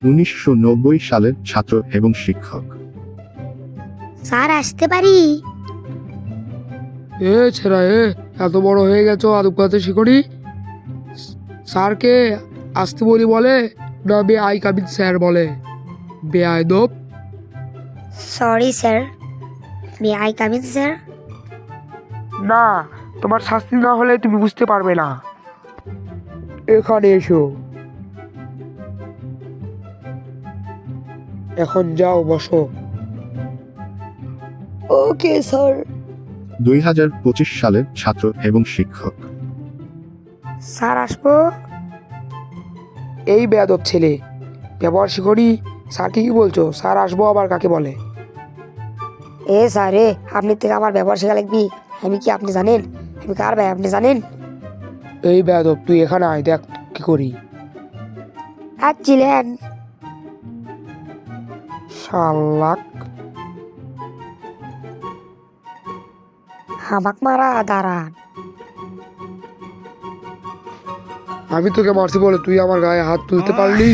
1990 সালের ছাত্র এবং শিক্ষক। স্যার আসতে পারি? ছেড়া এত বড় হয়ে গেছো আদব কথা শিখনি। স্যারকে আসতে বলি বলে না আই কাবিন স্যার বলে? বেআদব। Sorry sir, may I come in sir? না, তোমার শাস্তি না হলে তুমি বুঝতে পারবে না। এখানে এসো, এখন যাও বসো। Okay sir. 2025 সালের ছাত্র এবং শিক্ষক। স্যার আসবো? এই বেয়াদব ছেলে, ব্যবহার শিখনি। স্যারকে কি বলছো? স্যার আসবো আবার কাকে বলে? স্যার আপনি থেকে আমার ব্যবহার শেখা লাগবি। আমি কি আপনি জানেন আমি কার ভাই আপনি জানেন? এই বেয়াদব, তুই এখানে আয়, দেখ কি করি। আসছিলেন? শালাক। হামাক মারা দাঁড়ান। আমি তোকে মারছি বলে তুই আমার গায়ে হাত তুলতে পারলি?